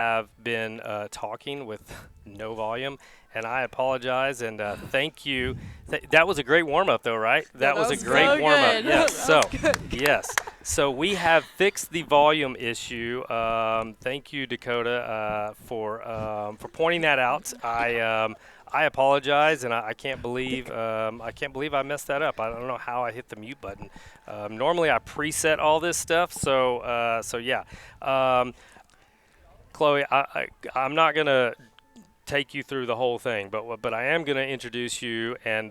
have been talking with no volume, and I apologize. And thank you. That was a great warm up, though, right? Yeah, That that was a was great so warm up. good. Yes. That So, was good. yes. So we have fixed the volume issue. Thank you, Dakota, for pointing that out. I apologize, and I can't believe I messed that up. I don't know how I hit the mute button. Normally, I preset all this stuff, so yeah. Chloe, I'm not gonna take you through the whole thing, but I am going to introduce you and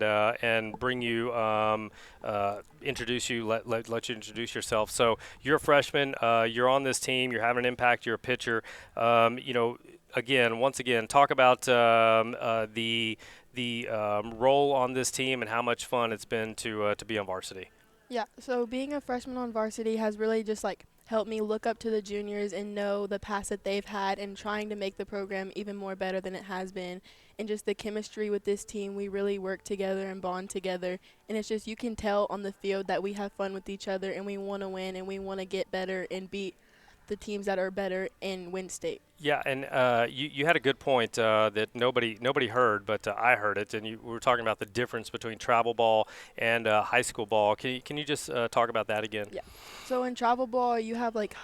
bring you introduce you let you introduce yourself. So you're a freshman. You're on this team. You're having an impact. You're a pitcher. Once again, talk about the role on this team and how much fun it's been to be on varsity. Yeah, so being a freshman on varsity has really just like helped me look up to the juniors and know the past that they've had and trying to make the program even more better than it has been. And just the chemistry with this team, we really work together and bond together. And it's just you can tell on the field that we have fun with each other and we want to win and we want to get better and beat the teams that are better and win state. Yeah, and you had a good point that nobody heard, but I heard it, and we were talking about the difference between travel ball and high school ball. Can you just talk about that again? Yeah. So in travel ball, you have like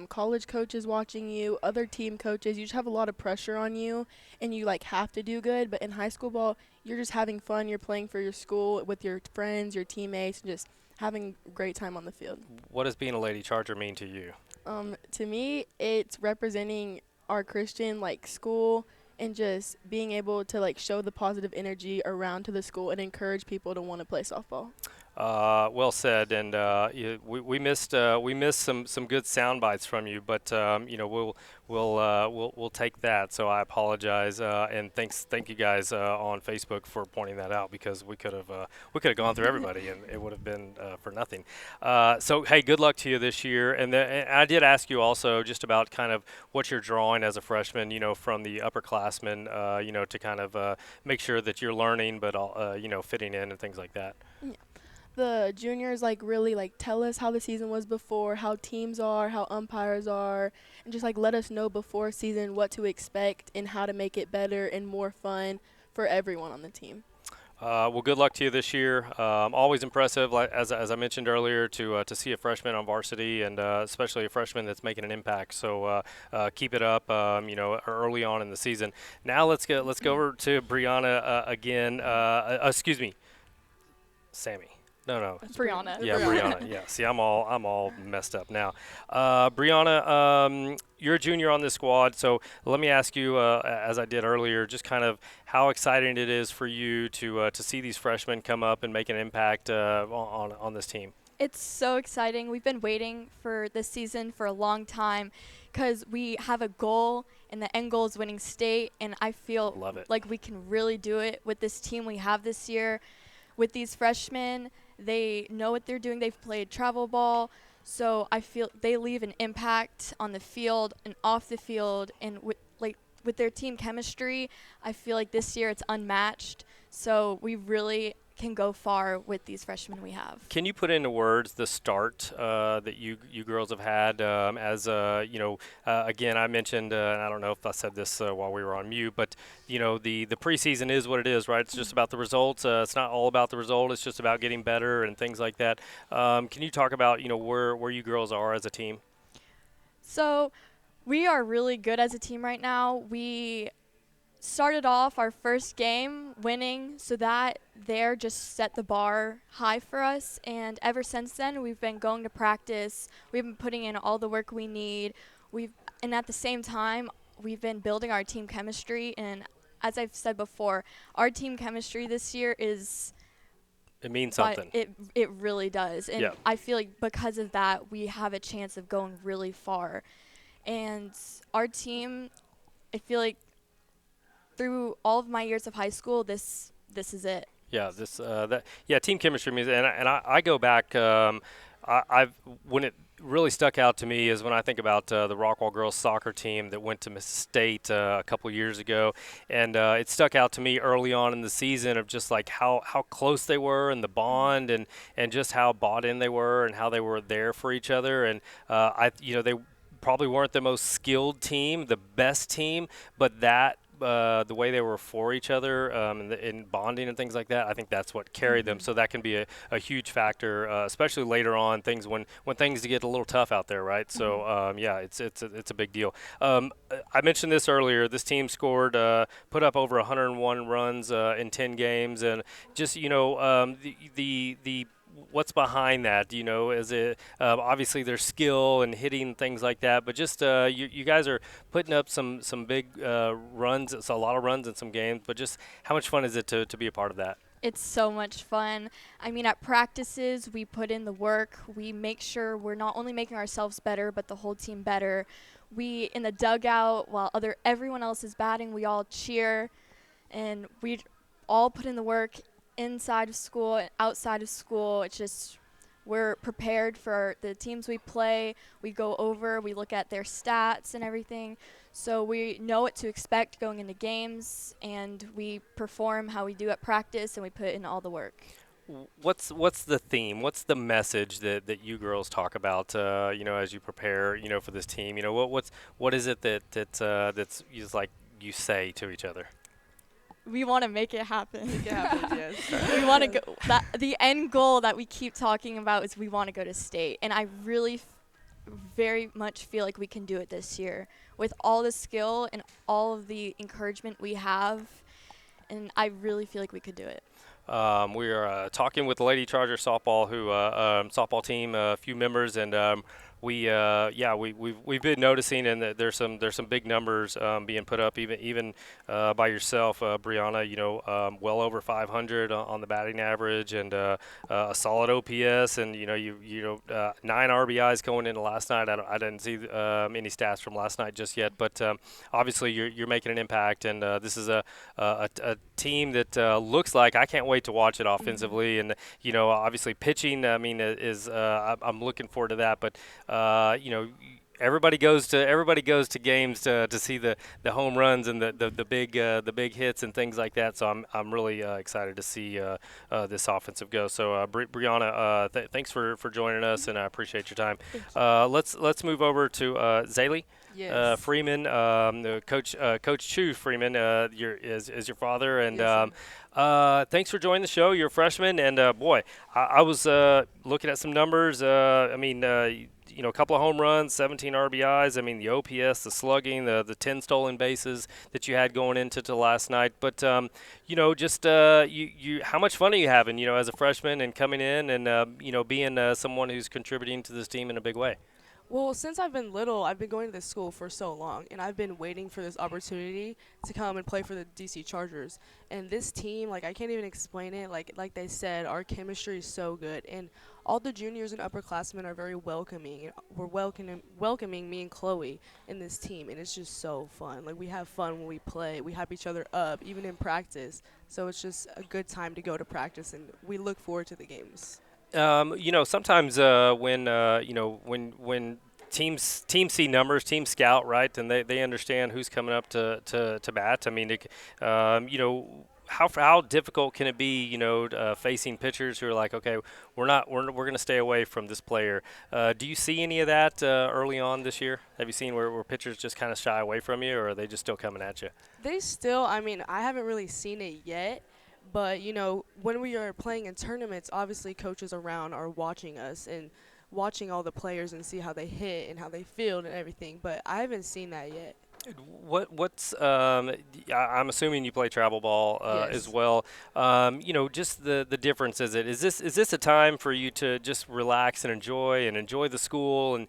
college coaches watching you, other team coaches. You just have a lot of pressure on you, and you like have to do good. But in high school ball, you're just having fun. You're playing for your school with your friends, your teammates, and just having a great time on the field. What does being a Lady Charger mean to you? To me, it's representing our Christian like school and just being able to like show the positive energy around to the school and encourage people to want to play softball. Well said, and we missed some good sound bites from you, but we'll take that. So I apologize, and thank you guys on Facebook for pointing that out because we could have gone through everybody and it would have been for nothing. So hey, good luck to you this year, and I did ask you also just about kind of what you're drawing as a freshman, from the upperclassmen, to kind of make sure that you're learning, but fitting in and things like that. Yeah. The juniors like really like tell us how the season was before, how teams are, how umpires are, and just like let us know before season what to expect and how to make it better and more fun for everyone on the team. Well, good luck to you this year. Always impressive, like, as I mentioned earlier, to see a freshman on varsity and especially a freshman that's making an impact. So keep it up. Early on in the season. Now let's go over to Brianna again. Excuse me, Sammy. No. Brianna. Yeah, Brianna. Yeah. See, I'm all messed up now. Brianna, you're a junior on this squad, so let me ask you, as I did earlier, just kind of how exciting it is for you to see these freshmen come up and make an impact on this team. It's so exciting. We've been waiting for this season for a long time because we have a goal, and the end goal is winning state, and I feel Love it. like we can really do it with this team we have this year. With these freshmen, they know what they're doing. They've played travel ball, so I feel they leave an impact on the field and off the field, and with their team chemistry, I feel like this year it's unmatched. So we really can go far with these freshmen we have. Can you put into words the start that you girls have had again, I mentioned, and I don't know if I said this while we were on mute, but, the preseason is what it is, right? It's just about the results. It's not all about the result. It's just about getting better and things like that. Can you talk about, where you girls are as a team? So we are really good as a team right now. We started off our first game winning, so that there just set the bar high for us. And ever since then, we've been going to practice. We've been putting in all the work we need. And at the same time, we've been building our team chemistry. And as I've said before, our team chemistry this year is It means something. it really does. And Yeah. I feel like because of that, we have a chance of going really far. And our team, I feel like through all of my years of high school, this is it. Yeah, team chemistry means, and I go back. I've when it really stuck out to me is when I think about the Rockwall girls soccer team that went to Miss State a couple years ago, and it stuck out to me early on in the season of just like how close they were and the bond and just how bought in they were and how they were there for each other, and they probably weren't the most skilled team, the best team, but that the way they were for each other in bonding and things like that, I think that's what carried them. So that can be a huge factor, especially later on things when things get a little tough out there, right? So yeah, it's a big deal. I mentioned this earlier. This team scored, put up over 101 runs in 10 games, and just the what's behind that? You know, is it obviously their skill and hitting things like that, but just you guys are putting up some big runs. It's a lot of runs in some games, but just how much fun is it to be a part of that? It's so much fun. I mean, at practices, we put in the work. We make sure we're not only making ourselves better, but the whole team better. We, in the dugout, while everyone else is batting, we all cheer, and we all put in the work inside of school and outside of school. It's just we're prepared for the teams we play. We go over, we look at their stats and everything. So we know what to expect going into games, and we perform how we do at practice, and we put in all the work. What's the theme? What's the message that you girls talk about? As you prepare, for this team. What is it that's just like you say to each other? We want to make it happen. Make it happen, yes. We want to go. The end goal that we keep talking about is we want to go to state, and I really very much feel like we can do it this year with all the skill and all of the encouragement we have, and I really feel like we could do it. We are talking with the Lady Charger softball softball team, a few members, and we've been noticing, and there's some big numbers being put up, even by yourself, Brianna. Well over 500 on the batting average, and a solid OPS, and 9 RBIs going into last night. I didn't see any stats from last night just yet, but obviously you're making an impact, and this is a team that looks like I can't wait to watch it offensively, and obviously pitching. I mean, I'm looking forward to that, but. Everybody goes to games to see the home runs and the big hits and things like that. So I'm really excited to see this offensive go. So Brianna, thanks for joining us, and I appreciate your time. Let's move over to Zaylee. Yes. Freeman, Coach Chu Freeman, is your father, and Yes, thanks for joining the show. You're a freshman, and boy, I was looking at some numbers. A couple of home runs, 17 RBIs. I mean, the OPS, the slugging, the 10 stolen bases that you had going into last night. But how much fun are you having? As a freshman and coming in and being someone who's contributing to this team in a big way. Well, since I've been little, I've been going to this school for so long, and I've been waiting for this opportunity to come and play for the DC Chargers. And this team, I can't even explain it. Like they said, our chemistry is so good, and all the juniors and upperclassmen are very welcoming. And we're welcoming me and Chloe in this team, and it's just so fun. We have fun when we play. We hype each other up, even in practice. So it's just a good time to go to practice, and we look forward to the games. Sometimes when teams see numbers, teams scout, right, and they understand who's coming up to bat. I mean, how difficult can it be, facing pitchers who are like, okay, we're going to stay away from this player. Do you see any of that early on this year? Have you seen where pitchers just kind of shy away from you, or are they just still coming at you? I haven't really seen it yet. But, when we are playing in tournaments, obviously coaches around are watching us and watching all the players and see how they hit and how they field and everything. But I haven't seen that yet. I'm assuming you play travel ball Yes. as well. Just the difference is this a time for you to just relax and enjoy the school and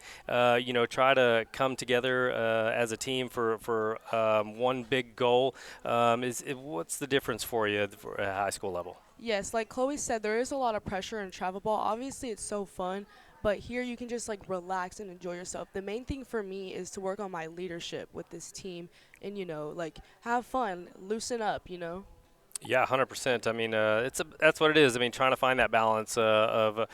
try to come together as a team for one big goal? What's the difference for you at high school level? Yes, like Chloe said, there is a lot of pressure in travel ball. Obviously, it's so fun. But here you can just relax and enjoy yourself. The main thing for me is to work on my leadership with this team and, have fun, loosen up. Yeah, 100%. I mean, that's what it is. I mean, trying to find that balance of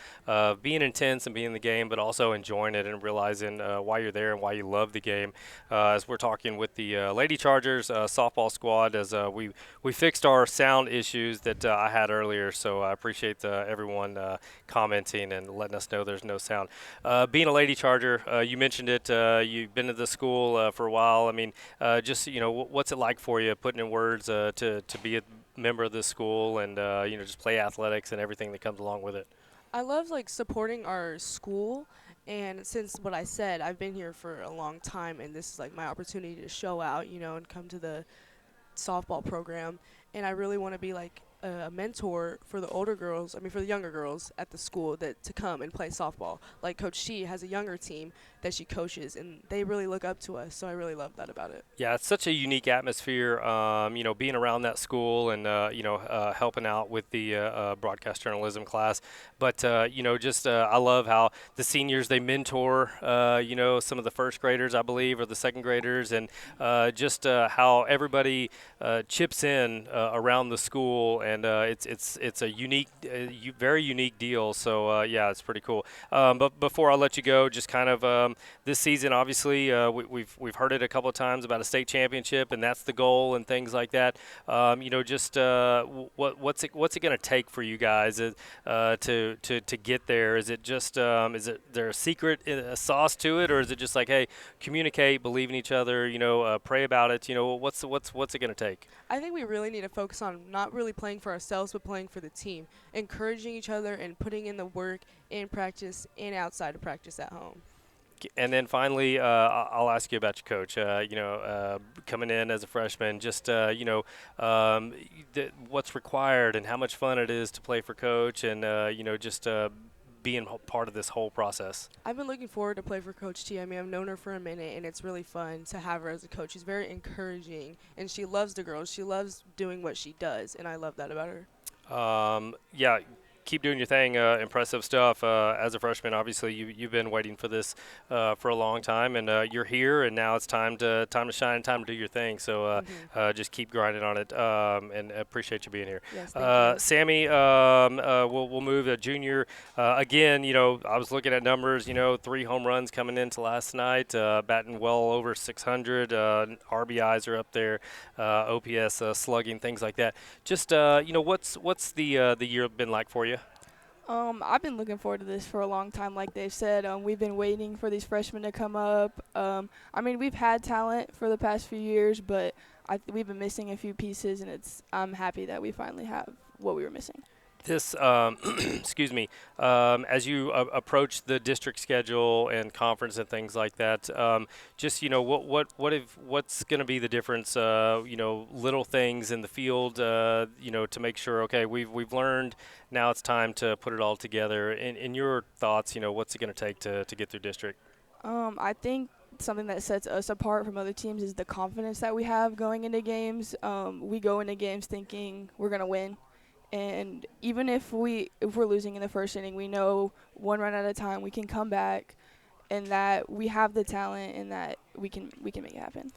being intense and being in the game, but also enjoying it and realizing why you're there and why you love the game. As we're talking with the Lady Chargers softball squad, as we fixed our sound issues that I had earlier, so I appreciate everyone commenting and letting us know there's no sound. Being a Lady Charger, you mentioned it. You've been at the school for a while. I mean, just what's it like for you, putting in words to be a member of this school and just play athletics and everything that comes along with it? I love like supporting our school, and since what I said, I've been here for a long time, and this is like my opportunity to show out, and come to the softball program, and I really want to be like a mentor for the older girls. I mean, for the younger girls at the school that to come and play softball. Like Coach She has a younger team that she coaches, and they really look up to us. So I really love that about it. Yeah, it's such a unique atmosphere. Being around that school and helping out with the broadcast journalism class. But I love how the seniors they mentor. Some of the first graders, I believe, or the second graders, and how everybody chips in around the school, and it's a unique, very unique deal. So it's pretty cool. But before I let you go, just kind of this season, obviously, we've heard it a couple of times about a state championship, and that's the goal and things like that. What's it going to take for you guys to get there? Is it just is it there a secret a sauce to it, or is it just like, hey, communicate, believe in each other, pray about it? What's it going to take? I think we really need to focus on not really playing for ourselves, but playing for the team, encouraging each other and putting in the work in practice and outside of practice at home. And then finally, I'll ask you about your coach. Coming in as a freshman, just what's required and how much fun it is to play for coach, and being part of this whole process. I've been looking forward to play for Coach T. I mean, I've known her for a minute, and it's really fun to have her as a coach. She's very encouraging, and she loves the girls. She loves doing what she does, and I love that about her. Keep doing your thing. Impressive stuff. As a freshman, obviously, you've been waiting for this for a long time, and you're here, and now it's time to shine, time to do your thing. So just keep grinding on it, and appreciate you being here. Yes, thank you. Sammy, we'll move to junior. Again, I was looking at numbers. 3 home runs coming into last night, batting well over 600. RBIs are up there, OPS, slugging, things like that. Just what's the year been like for you? I've been looking forward to this for a long time, like they've said. We've been waiting for these freshmen to come up. We've had talent for the past few years, but we've been missing a few pieces, and I'm happy that we finally have what we were missing. This, excuse me, as you approach the district schedule and conference and things like that, what's going to be the difference? Little things in the field, to make sure. Okay, we've learned. Now it's time to put it all together. In your thoughts, what's it going to take to get through district? I think something that sets us apart from other teams is the confidence that we have going into games. We go into games thinking we're going to win. And even if we're losing in the first inning, we know one run at a time we can come back, and that we have the talent, and that we can make it happen.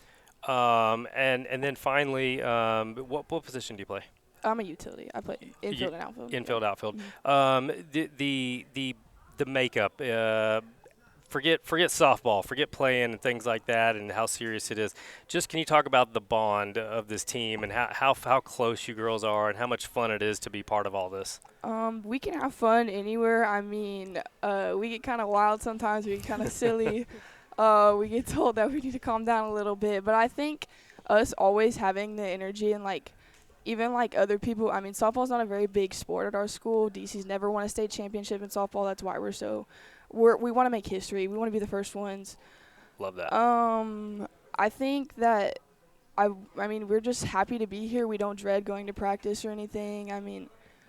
And then finally, what position do you play? I'm a utility. I play infield and outfield. Infield, outfield. Mm-hmm. The makeup. Forget softball, forget playing and things like that, and how serious it is. Just can you talk about the bond of this team and how close you girls are and how much fun it is to be part of all this? We can have fun anywhere. I mean, we get kind of wild sometimes. We get kind of silly. We get told that we need to calm down a little bit. But I think us always having the energy and even other people. I mean, softball's not a very big sport at our school. DC's never won a state championship in softball. That's why we want to make history. We want to be the first ones. Love that. I think that we're just happy to be here. We don't dread going to practice or anything. I mean,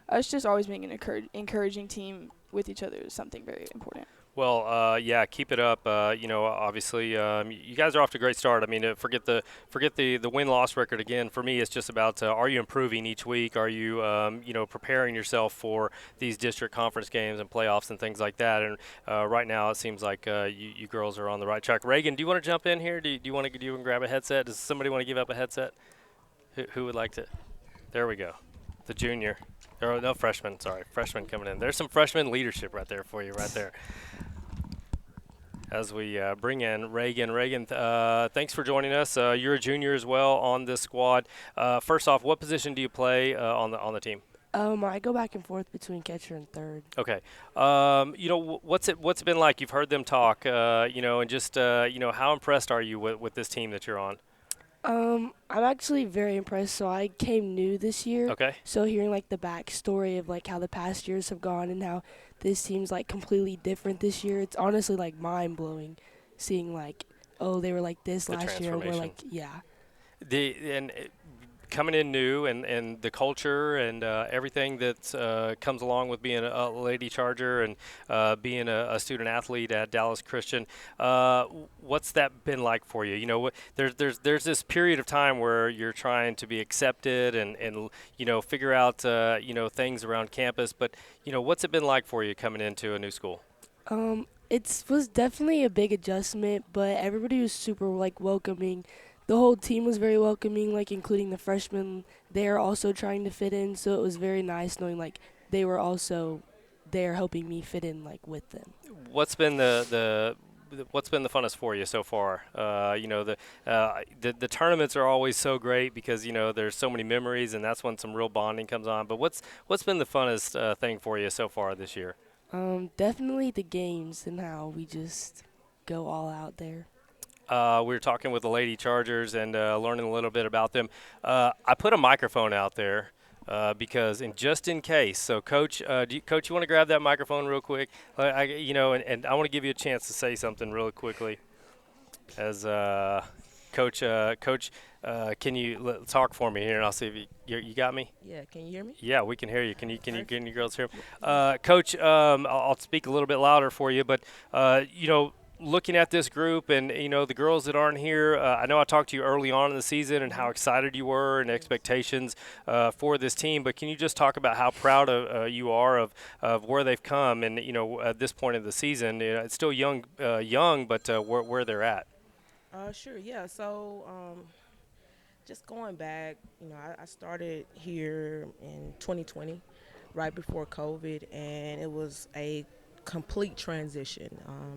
us just always being an encouraging team with each other is something very important. Well, keep it up. Obviously, you guys are off to a great start. I mean, forget the win-loss record again. For me, it's just about are you improving each week? Are you preparing yourself for these district conference games and playoffs and things like that? And right now, it seems like you girls are on the right track. Reagan, do you want to jump in here? Do you want to grab a headset? Does somebody want to give up a headset? Who would like to? There we go. the junior. Or no, freshman. Sorry, freshman coming in. There's some freshman leadership right there for you, right there. As we bring in Reagan. Reagan, thanks for joining us. You're a junior as well on this squad. First off, what position do you play on the team? I go back and forth between catcher and third. Okay. What's it been like? You've heard them talk, and just how impressed are you with this team that you're on? I'm actually very impressed. So I came new this year. Okay. So hearing like the backstory of like how the past years have gone and how this team's like completely different this year, it's honestly like mind blowing. Seeing like, oh, they were like this The last year, and we're like, transformation. yeah. Coming in new and the culture and everything that comes along with being a Lady Charger and being a student athlete at Dallas Christian, what's that been like for you? There's this period of time where you're trying to be accepted and figure out things around campus, but what's it been like for you coming into a new school? It was definitely a big adjustment, but everybody was super like welcoming. The whole team was very welcoming, like including the freshmen. They're also trying to fit in, so it was very nice knowing like they were also there helping me fit in like with them. What's been what's been the funnest for you so far? The tournaments are always so great because there's so many memories, and that's when some real bonding comes on. But what's been the funnest thing for you so far this year? Definitely the games and how we just go all out there. We were talking with the Lady Chargers and learning a little bit about them. I put a microphone out there because, just in case. So, Coach, Coach, you want to grab that microphone real quick? And I want to give you a chance to say something really quickly. As Coach, can you talk for me here, and I'll see if you got me? Yeah, can you hear me? Yeah, we can hear you. Can you girls hear me? Coach, I'll speak a little bit louder for you, but looking at this group and the girls that aren't here, I know I talked to you early on in the season and how excited you were and expectations for this team, but can you just talk about how proud you are of where they've come and at this point of the season? It's still young, but where they're at. Sure, yeah. So just going back, I started here in 2020, right before COVID, and it was a complete transition.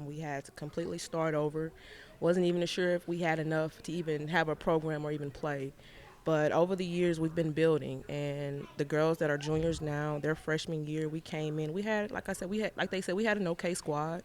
We had to completely start over. Wasn't even sure if we had enough to even have a program or even play. But over the years, we've been building, and the girls that are juniors now, their freshman year, we came in. We had, like they said, we had an okay squad.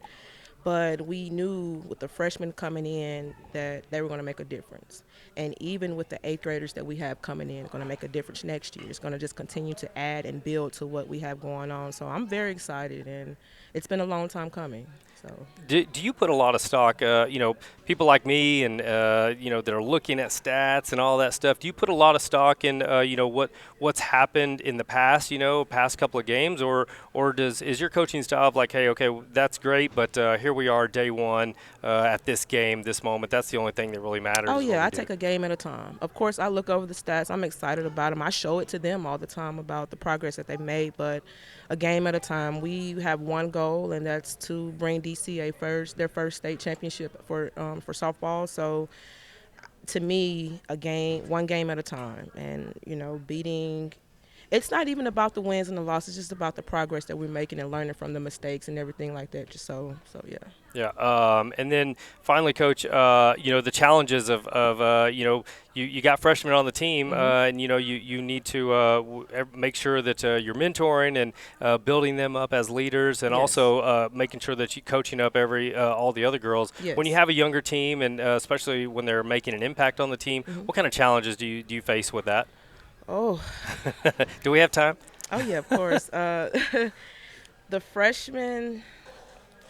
But we knew with the freshmen coming in that they were going to make a difference. And even with the 8th graders that we have coming in, going to make a difference next year. It's going to just continue to add and build to what we have going on. So I'm very excited, and it's been a long time coming. So, do you put a lot of stock, people like me and, that are looking at stats and all that stuff, do you put a lot of stock in, what's happened in the past, past couple of games, or is your coaching style of like, hey, okay, that's great, but here we are day one at this game, this moment, that's the only thing that really matters? Oh, yeah, I take a game at a time. Of course, I look over the stats. I'm excited about them. I show it to them all the time about the progress that they've made, but a game at a time. We have one goal, and that's to bring DCA their first state championship for softball. So, to me, one game at a time, and beating. It's not even about the wins and the losses; it's just about the progress that we're making and learning from the mistakes and everything like that. Just so yeah. Yeah, and then finally, Coach, the challenges of you got freshmen on the team, and you need to make sure that you're mentoring and building them up as leaders, and Yes. also making sure that you're coaching up all the other girls. Yes. When you have a younger team, and especially when they're making an impact on the team, what kind of challenges do you face with that? Oh. Do we have time? Oh yeah, of course. The freshmen,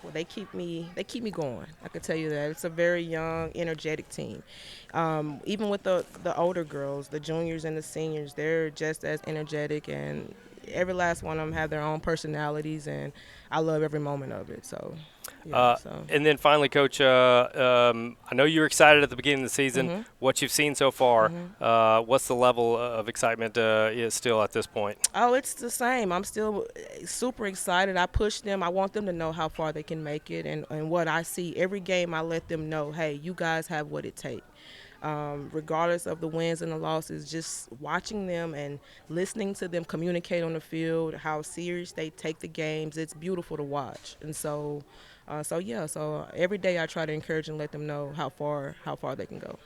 well, they keep me going. I can tell you that. It's a very young, energetic team. Even with the older girls, the juniors and the seniors, they're just as energetic, and every last one of them have their own personalities, and I love every moment of it. So. Yeah, and then finally, Coach, I know you were excited at the beginning of the season. What you've seen so far, what's the level of excitement is still at this point? Oh, it's the same. I'm still super excited. I push them. I want them to know how far they can make it, and what I see. Every game I let them know, hey, you guys have what it takes. regardless of the wins and the losses, just watching them and listening to them communicate on the field, how serious they take the games, it's beautiful to watch. And so, so every day I try to encourage and let them know how far they can go.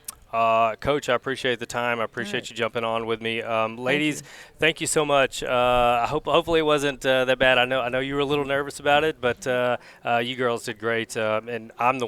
Coach, I appreciate the time. I appreciate right. you jumping on with me. Ladies, thank you so much. Hopefully it wasn't that bad. I know you were a little nervous about it, but you girls did great. And I'm the